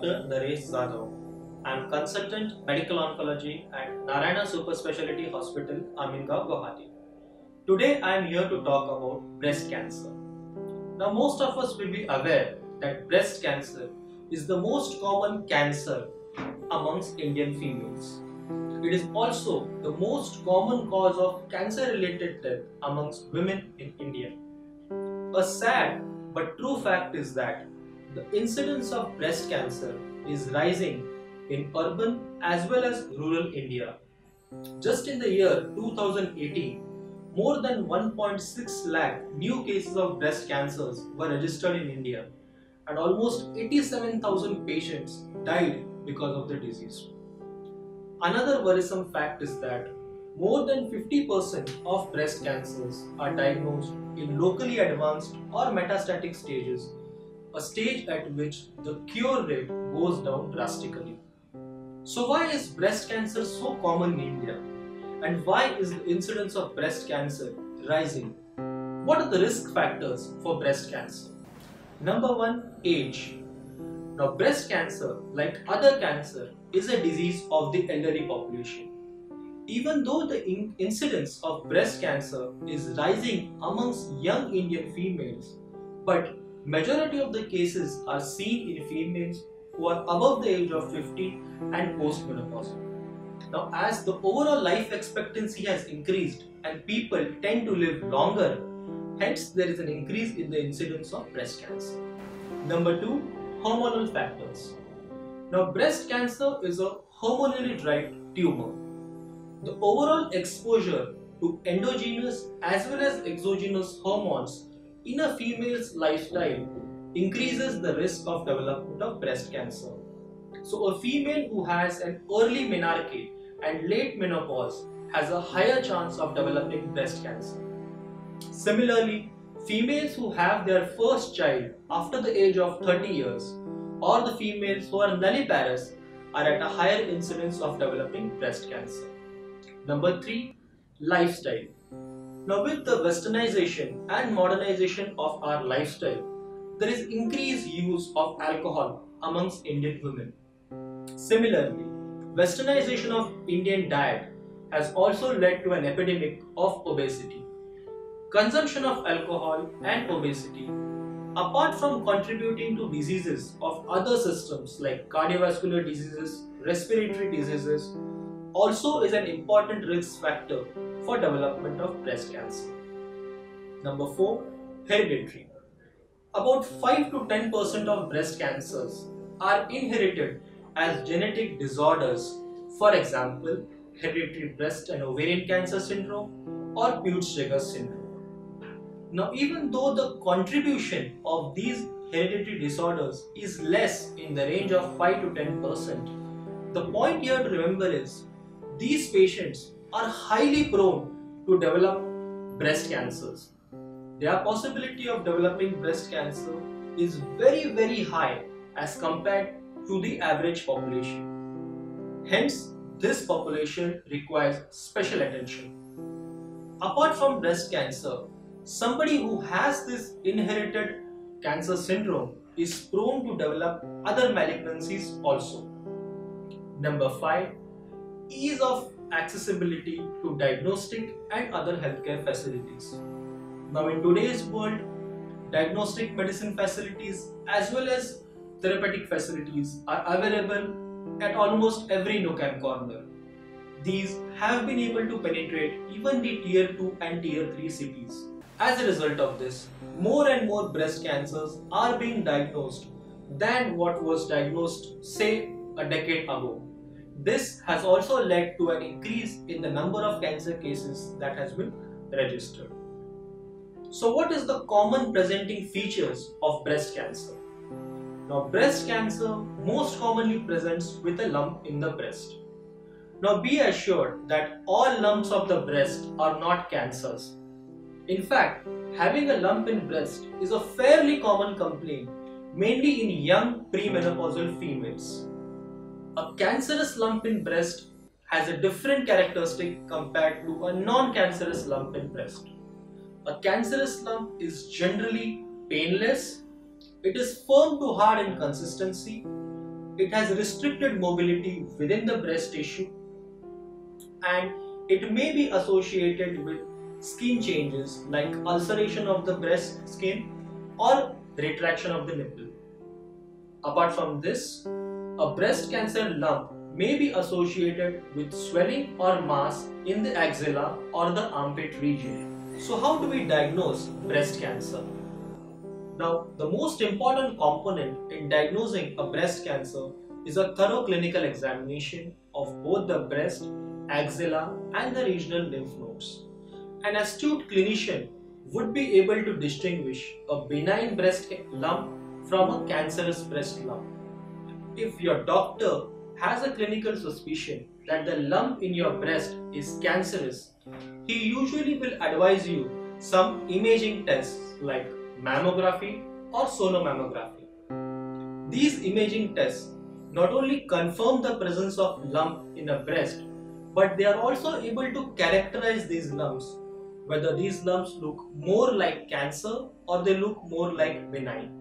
Dr. Naresh Zadav. I am consultant medical oncology at Narayana Super Speciality Hospital, Amingaon, Guwahati. Today I am here to talk about breast cancer. Now most of us will be aware that breast cancer is the most common cancer amongst Indian females. It is also the most common cause of cancer-related death amongst women in India. A sad but true fact is that the incidence of breast cancer is rising in urban as well as rural India. Just in the year 2018, more than 1.6 lakh new cases of breast cancers were registered in India and almost 87,000 patients died because of the disease. Another worrisome fact is that more than 50% of breast cancers are diagnosed in locally advanced or metastatic stages, a stage at which the cure rate goes down drastically. So why is breast cancer so common in India? And why is the incidence of breast cancer rising? What are the risk factors for breast cancer? Number 1, age. Now breast cancer, like other cancer, is a disease of the elderly population. Even though the incidence of breast cancer is rising amongst young Indian females, but majority of the cases are seen in females who are above the age of 50 and postmenopausal. Now as the overall life expectancy has increased and people tend to live longer, hence there is an increase in the incidence of breast cancer. Number 2, hormonal factors. Now breast cancer is a hormonally driven tumor. The overall exposure to endogenous as well as exogenous hormones in a female's lifestyle increases the risk of development of breast cancer. So a female who has an early menarche and late menopause has a higher chance of developing breast cancer. Similarly, females who have their first child after the age of 30 years or the females who are nulliparous are at a higher incidence of developing breast cancer. Number 3, lifestyle. Now with the westernization and modernization of our lifestyle, there is increased use of alcohol amongst Indian women. Similarly, westernization of Indian diet has also led to an epidemic of obesity. Consumption of alcohol and obesity, apart from contributing to diseases of other systems like cardiovascular diseases, respiratory diseases, also is an important risk factor for development of breast cancer. Number 4, hereditary. About 5 to 10% of breast cancers are inherited as genetic disorders, for example, hereditary breast and ovarian cancer syndrome or Peutz-Jeghers syndrome. Now, even though the contribution of these hereditary disorders is less in the range of 5 to 10%, the point here to remember is these patients are highly prone to develop breast cancers. Their possibility of developing breast cancer is very high as compared to the average population. Hence, this population requires special attention. Apart from breast cancer, somebody who has this inherited cancer syndrome is prone to develop other malignancies also. Number 5, ease of accessibility to diagnostic and other healthcare facilities. Now in today's world, diagnostic medicine facilities as well as therapeutic facilities are available at almost every nook and corner. These have been able to penetrate even the tier 2 and tier 3 cities. As a result of this, more and more breast cancers are being diagnosed than what was diagnosed, say, a decade ago. This has also led to an increase in the number of cancer cases that has been registered. So what is the common presenting features of breast cancer? Now breast cancer most commonly presents with a lump in the breast. Now be assured that all lumps of the breast are not cancers. In fact, having a lump in breast is a fairly common complaint, mainly in young premenopausal females. A cancerous lump in breast has a different characteristic compared to a non-cancerous lump in breast. A cancerous lump is generally painless, it is firm to hard in consistency, it has restricted mobility within the breast tissue, and it may be associated with skin changes like ulceration of the breast skin or retraction of the nipple. Apart from this, a breast cancer lump may be associated with swelling or mass in the axilla or the armpit region. So how do we diagnose breast cancer? Now, the most important component in diagnosing a breast cancer is a thorough clinical examination of both the breast, axilla and the regional lymph nodes. An astute clinician would be able to distinguish a benign breast lump from a cancerous breast lump. If your doctor has a clinical suspicion that the lump in your breast is cancerous, he usually will advise you some imaging tests like mammography or sonomammography. These imaging tests not only confirm the presence of lump in a breast, but they are also able to characterize these lumps, whether these lumps look more like cancer or they look more like benign.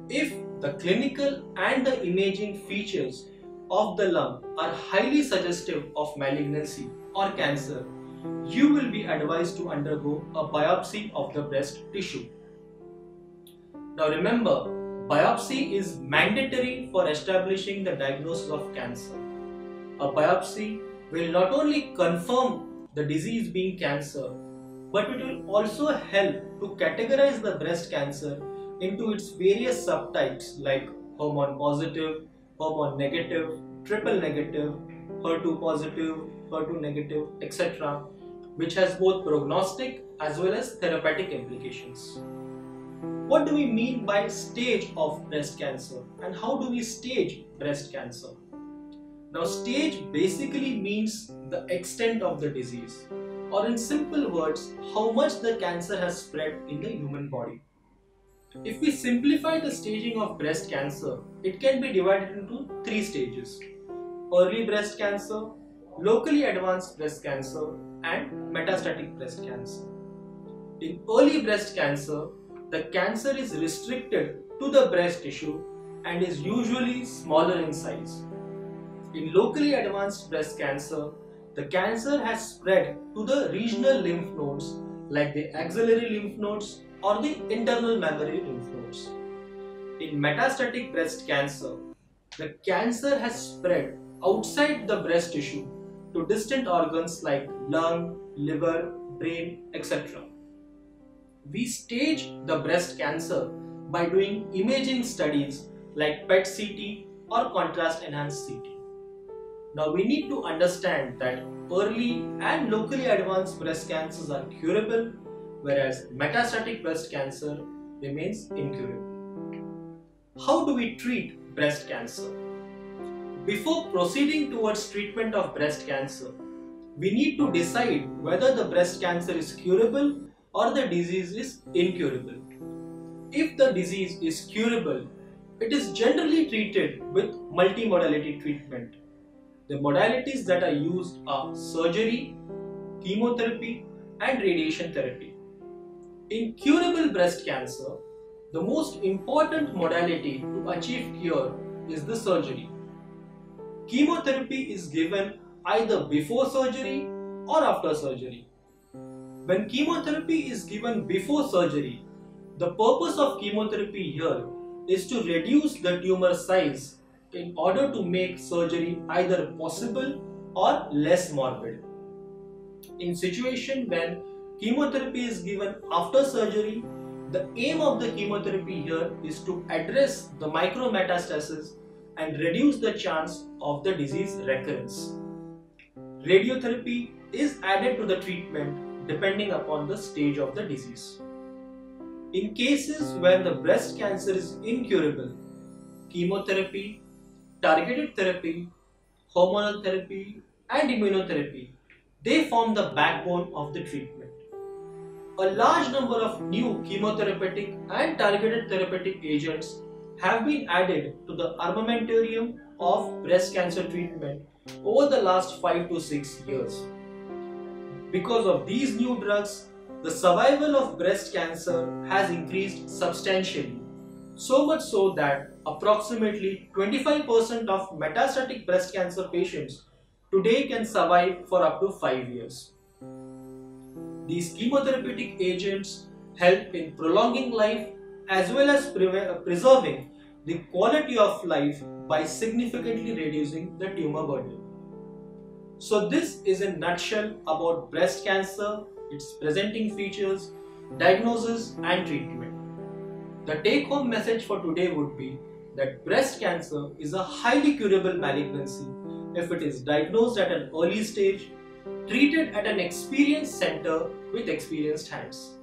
If the clinical and the imaging features of the lump are highly suggestive of malignancy or cancer, you will be advised to undergo a biopsy of the breast tissue. Now remember, biopsy is mandatory for establishing the diagnosis of cancer. A biopsy will not only confirm the disease being cancer, but it will also help to categorize the breast cancer into its various subtypes like hormone positive, hormone negative, triple negative, HER2 positive, HER2 negative, etc., which has both prognostic as well as therapeutic implications. What do we mean by stage of breast cancer and how do we stage breast cancer? Now, stage basically means the extent of the disease, or in simple words, how much the cancer has spread in the human body. If we simplify the staging of breast cancer, it can be divided into 3 stages: early breast cancer, locally advanced breast cancer, and metastatic breast cancer. In early breast cancer, the cancer is restricted to the breast tissue and is usually smaller in size. In locally advanced breast cancer, the cancer has spread to the regional lymph nodes like the axillary lymph nodes or the internal mammary lymph nodes. In metastatic breast cancer, the cancer has spread outside the breast tissue to distant organs like lung, liver, brain, etc. We stage the breast cancer by doing imaging studies like PET-CT or contrast enhanced CT. Now we need to understand that early and locally advanced breast cancers are curable, whereas metastatic breast cancer remains incurable. How do we treat breast cancer? Before proceeding towards treatment of breast cancer, we need to decide whether the breast cancer is curable or the disease is incurable. If the disease is curable, it is generally treated with multimodality treatment. The modalities that are used are surgery, chemotherapy, and radiation therapy. In curable breast cancer, the most important modality to achieve cure is the surgery. Chemotherapy is given either before surgery or after surgery. When chemotherapy is given before surgery, the purpose of chemotherapy here is to reduce the tumor size in order to make surgery either possible or less morbid. In situation when chemotherapy is given after surgery, the aim of the chemotherapy here is to address the micrometastasis and reduce the chance of the disease recurrence. Radiotherapy is added to the treatment depending upon the stage of the disease. In cases where the breast cancer is incurable, chemotherapy, targeted therapy, hormonal therapy, and immunotherapy, they form the backbone of the treatment. A large number of new chemotherapeutic and targeted therapeutic agents have been added to the armamentarium of breast cancer treatment over the last 5 to 6 years. Because of these new drugs, the survival of breast cancer has increased substantially. So much so that approximately 25% of metastatic breast cancer patients today can survive for up to 5 years. These chemotherapeutic agents help in prolonging life as well as preserving the quality of life by significantly reducing the tumor burden. So this is a nutshell about breast cancer, its presenting features, diagnosis and treatment. The take-home message for today would be that breast cancer is a highly curable malignancy if it is diagnosed at an early stage, treated at an experienced center with experienced hands.